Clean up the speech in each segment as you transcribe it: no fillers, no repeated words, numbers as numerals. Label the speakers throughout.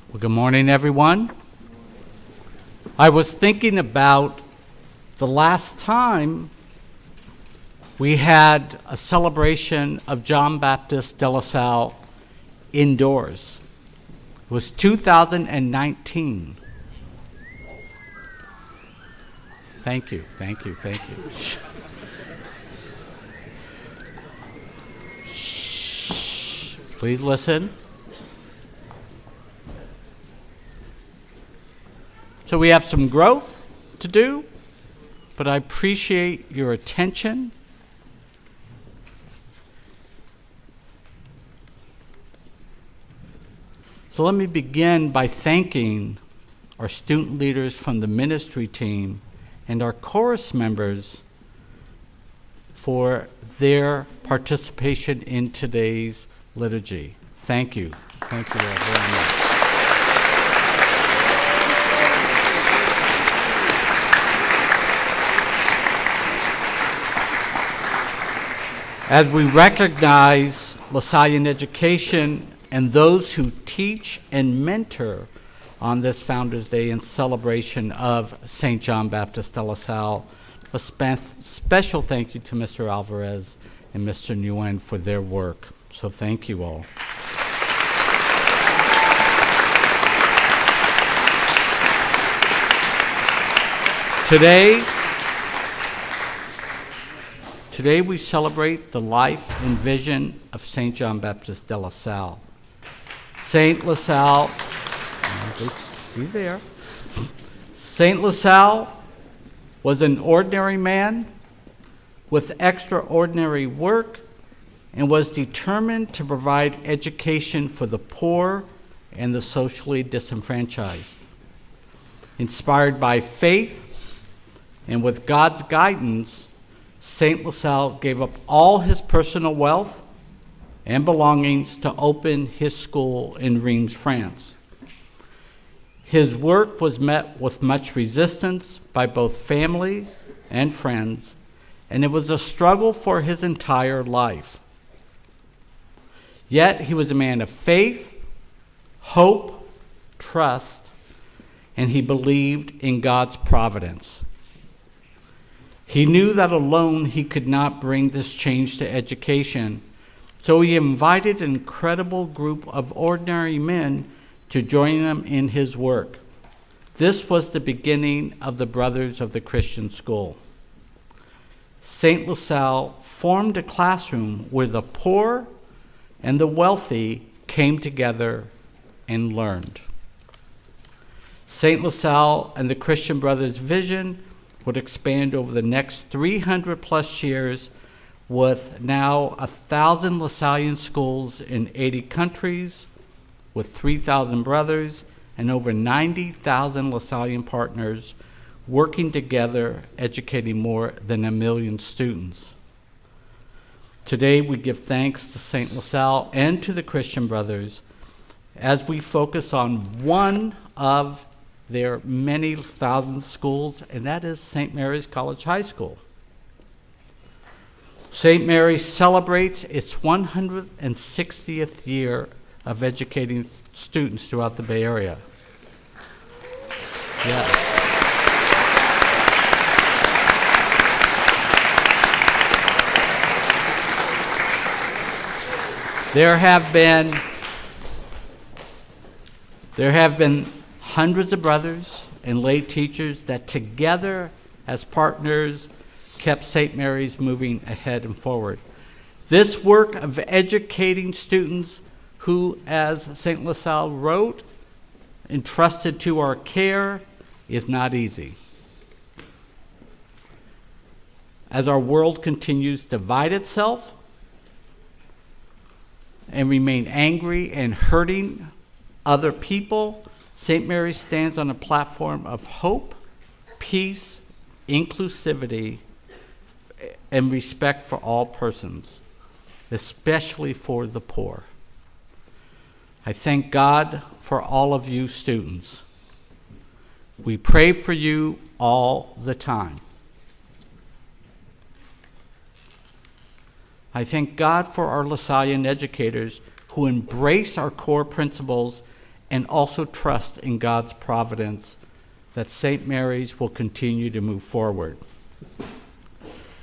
Speaker 1: Well, good morning, everyone. I was thinking about the last time we had a celebration of John Baptist de La Salle indoors. It was 2019. Thank you. Shh. Please listen. So we have some growth to do, but I appreciate your attention. So let me begin by thanking our student leaders from the ministry team and our chorus members for their participation in today's liturgy. Thank you. Thank you all very much. As we recognize Lasallian education and those who teach and mentor on this Founders Day in celebration of St. John Baptist de La Salle, a special thank you to Mr. Alvarez and Mr. Nguyen for their work. So thank you all. Today we celebrate the life and vision of St. John Baptist de La Salle. St. LaSalle, be there. St. LaSalle was an ordinary man with extraordinary work and was determined to provide education for the poor and the socially disenfranchised. Inspired by faith and with God's guidance, St. LaSalle gave up all his personal wealth and belongings to open his school in Reims, France. His work was met with much resistance by both family and friends, and it was a struggle for his entire life. Yet he was a man of faith, hope, trust, and he believed in God's providence. He knew that alone he could not bring this change to education, so he invited an incredible group of ordinary men to join him in his work. This was the beginning of the Brothers of the Christian School. St. LaSalle formed a classroom where the poor and the wealthy came together and learned. St. LaSalle and the Christian Brothers' vision would expand over the next 300 plus years with now 1,000 Lasallian schools in 80 countries with 3,000 brothers and over 90,000 Lasallian partners working together, educating more than 1 million students. Today we give thanks to St. LaSalle and to the Christian Brothers as we focus on one of their many thousand schools, and that is St. Mary's College High School. St. Mary's celebrates its 160th year of educating students throughout the Bay Area. Yeah. There have been hundreds of brothers and lay teachers that together as partners kept St. Mary's moving ahead and forward. This work of educating students who, as St. LaSalle wrote, entrusted to our care is not easy. As our world continues to divide itself and remain angry and hurting other people, St. Mary stands on a platform of hope, peace, inclusivity, and respect for all persons, especially for the poor. I thank God for all of you students. We pray for you all the time. I thank God for our Lasallian educators who embrace our core principles and also trust in God's providence that St. Mary's will continue to move forward.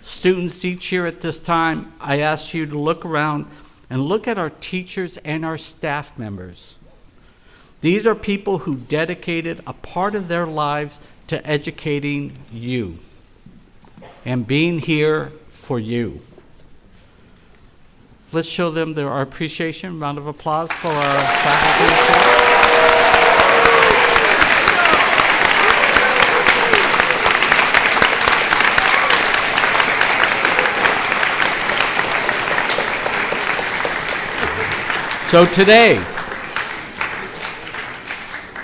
Speaker 1: Students, each year at this time, I ask you to look around and look at our teachers and our staff members. These are people who dedicated a part of their lives to educating you and being here for you. Let's show them our appreciation. Round of applause for our faculty and staff. So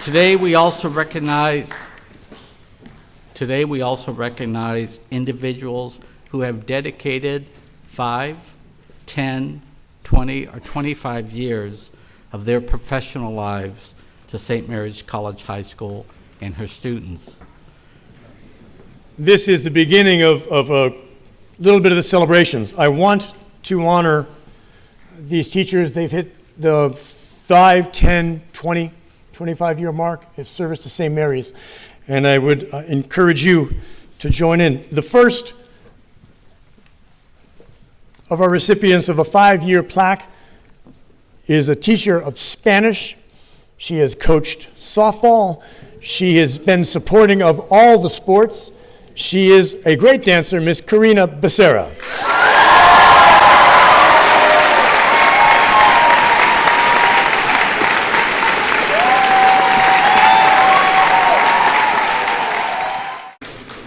Speaker 1: today we also recognize individuals who have dedicated 5, 10, 20, or 25 years of their professional lives to St. Mary's College High School and her students.
Speaker 2: This is the beginning of a little bit of the celebrations. I want to honor these teachers. They've hit the 5, 10, 20, 25-year mark of service to St. Mary's, and I would encourage you to join in. The first of our recipients of a 5-year plaque is a teacher of Spanish. She has coached softball. She has been supporting of all the sports. She is a great dancer, Miss Karina Becerra.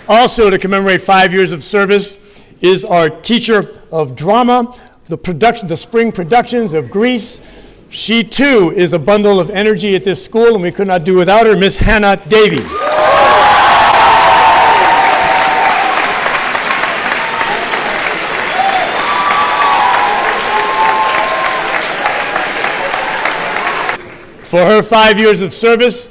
Speaker 2: Also, to commemorate 5 years of service is our teacher of drama, the spring productions of Greece. She too is a bundle of energy at this school, and we could not do without her, Miss Hannah Davey. For her 5 years of service,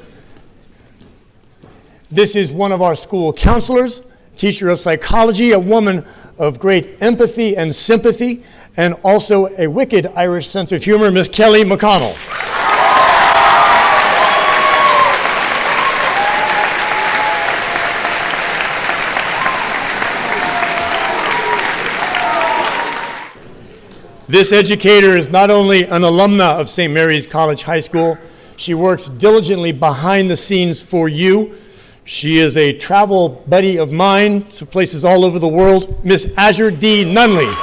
Speaker 2: this is one of our school counselors, teacher of psychology, a woman of great empathy and sympathy, and also a wicked Irish sense of humor, Miss Kelly McConnell. This educator is not only an alumna of St. Mary's College High School, she works diligently behind the scenes for you. She is a travel buddy of mine to places all over the world, Miss Azure D. Nunley.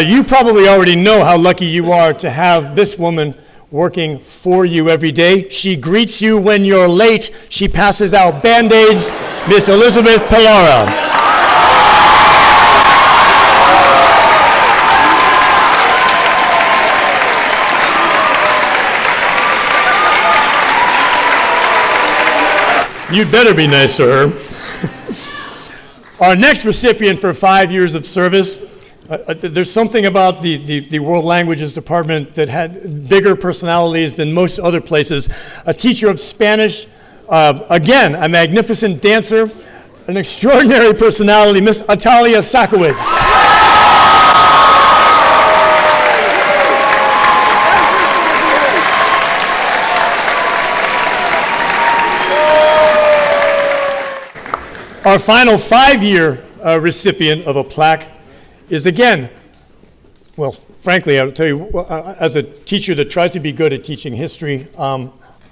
Speaker 2: You probably already know how lucky you are to have this woman working for you every day. She greets you when you're late. She passes out Band-Aids, Miss Elizabeth Pilara. You'd better be nice to her. Our next recipient for 5 years of service, there's something about the World Languages Department that had bigger personalities than most other places. A teacher of Spanish, again, a magnificent dancer, an extraordinary personality, Miss Atalia Sakowitz. Our final 5-year recipient of a plaque is, again, well, frankly, I'll tell you, as a teacher that tries to be good at teaching history,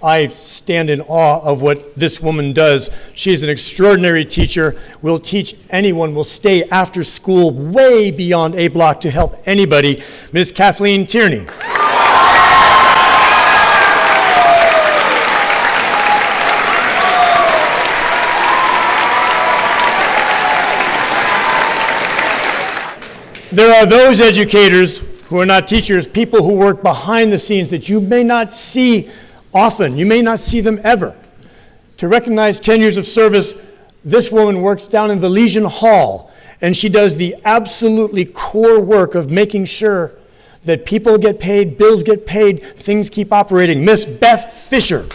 Speaker 2: I stand in awe of what this woman does. She's an extraordinary teacher, will teach anyone, will stay after school way beyond A Block to help anybody, Miss Kathleen Tierney. There are those educators who are not teachers, people who work behind the scenes that you may not see often. You may not see them ever. To recognize 10 years of service, this woman works down in the Legion Hall, and she does the absolutely core work of making sure that people get paid, bills get paid, things keep operating. Miss Beth Fisher.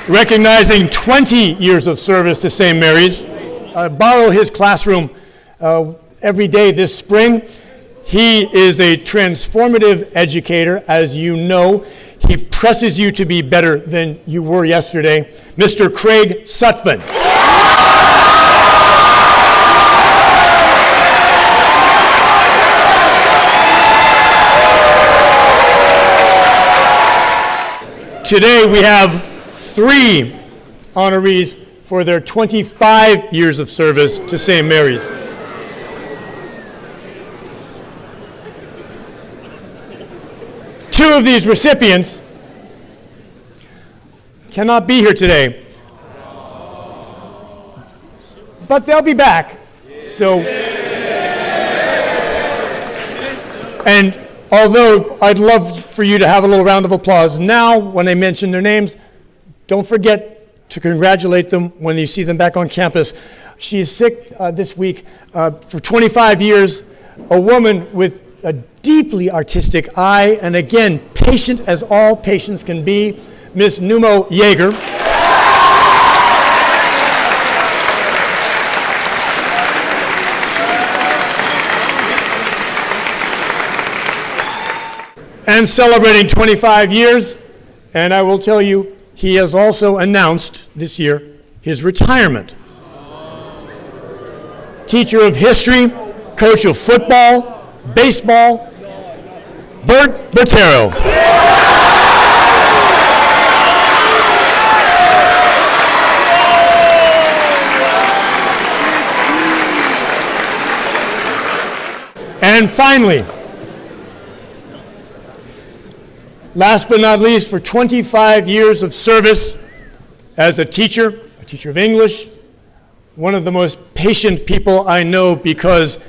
Speaker 2: recognizing 20 years of service to St. Mary's. Borrow his classroom every day this spring. He is a transformative educator, as you know. He presses you to be better than you were yesterday. Mr. Craig Sutphin. Today we have 3 honorees for their 25 years of service to St. Mary's. Two of these recipients cannot be here today, but they'll be back. So, and although I'd love for you to have a little round of applause now when I mention their names, don't forget to congratulate them when you see them back on campus. She is sick this week for 25 years, a woman with a deeply artistic eye, and again, patient as all patients can be, Miss Numo Yeager. And celebrating 25 years, and I will tell you, he has also announced this year his retirement. Teacher of history, coach of football, baseball, Bert Bertero. And finally, last but not least, for 25 years of service as a teacher of English, one of the most patient people I know, because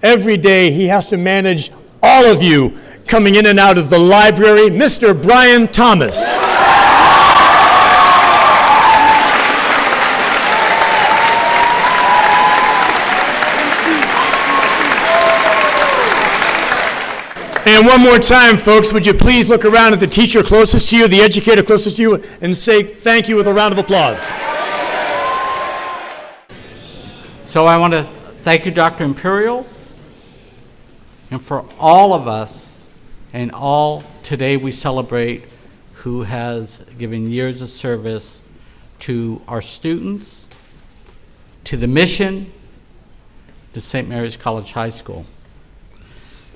Speaker 2: every day he has to manage all of you coming in and out of the library, Mr. Brian Thomas. And one more time, folks, would you please look around at the teacher closest to you, the educator closest to you, and say thank you with a round of applause.
Speaker 1: So I want to thank you, Dr. Imperial, and for all of us, and all today we celebrate who has given years of service to our students, to the mission, to St. Mary's College High School.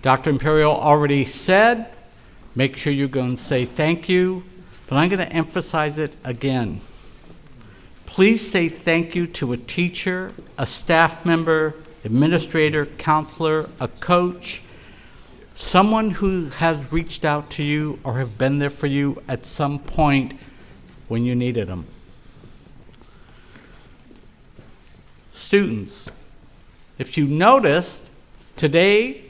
Speaker 1: Dr. Imperial already said, make sure you go and say thank you, but I'm going to emphasize it again. Please say thank you to a teacher, a staff member, administrator, counselor, a coach, someone who has reached out to you or have been there for you at some point when you needed them. Students, if you noticed, today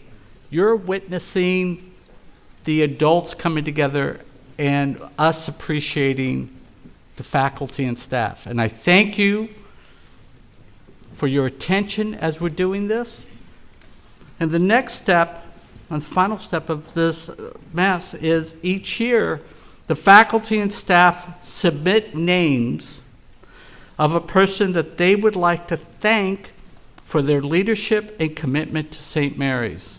Speaker 1: you're witnessing the adults coming together and us appreciating the faculty and staff. And I thank you for your attention as we're doing this. And the next step, and the final step of this Mass is each year, the faculty and staff submit names of a person that they would like to thank for their leadership and commitment to St. Mary's.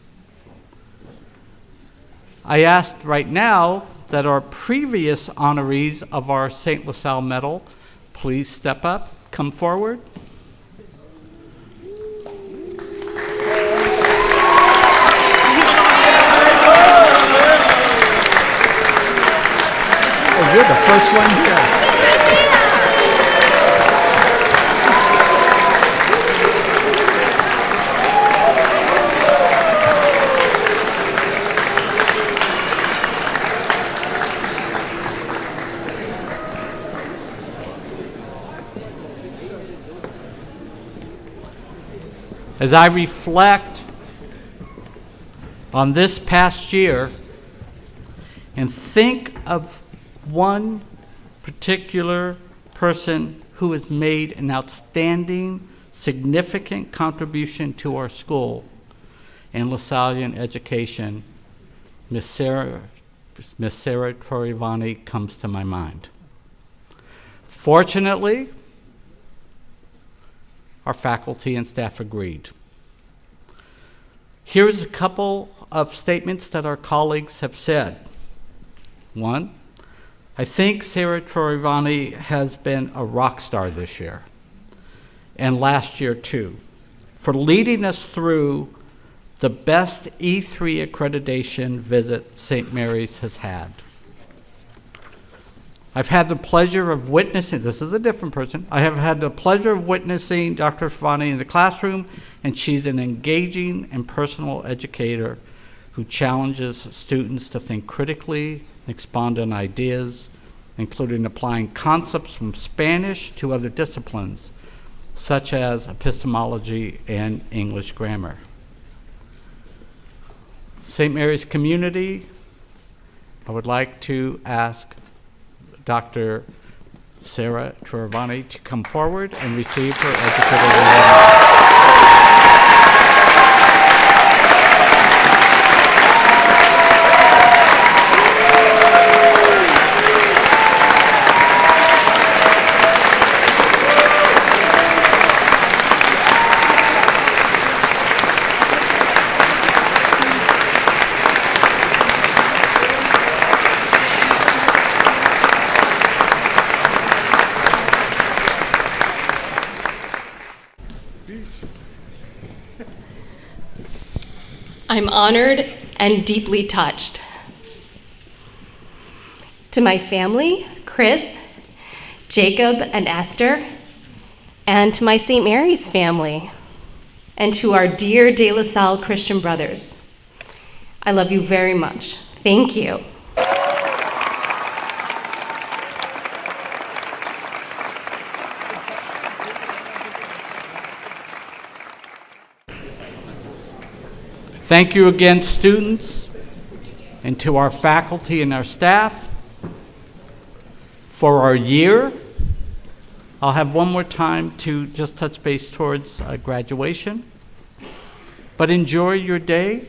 Speaker 1: I asked right now that our previous honorees of our St. LaSalle Medal please step up, come forward. Oh, you're the first one here. As I reflect on this past year and think of one particular person who has made an outstanding, significant contribution to our school and Lasallian education, Miss Sara Troyani comes to my mind. Fortunately, our faculty and staff agreed. Here's a couple of statements that our colleagues have said. One, I think Sara Troyani has been a rock star this year, and last year too, for leading us through the best E3 accreditation visit St. Mary's has had. I've had the pleasure of witnessing, this is a different person, I have had the pleasure of witnessing Dr. Troyani in the classroom, and she's an engaging and personal educator who challenges students to think critically and expand on ideas, including applying concepts from Spanish to other disciplines, such as epistemology and English grammar. St. Mary's community, I would like to ask Dr. Sara Troyani to come forward and receive her educator award.
Speaker 3: I'm honored and deeply touched. To my family, Chris, Jacob, and Esther, and to my St. Mary's family, and to our dear De La Salle Christian brothers, I love you very much. Thank you.
Speaker 1: Thank you again, students, and to our faculty and our staff for our year. I'll have one more time to just touch base towards graduation. But enjoy your day.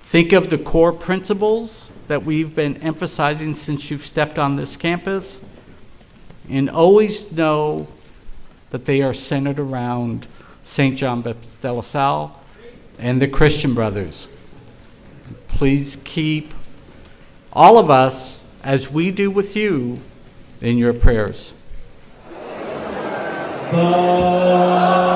Speaker 1: Think of the core principles that we've been emphasizing since you've stepped on this campus, and always know that they are centered around St. John Baptist de La Salle and the Christian brothers. Please keep all of us, as we do with you, in your prayers.
Speaker 4: Bye.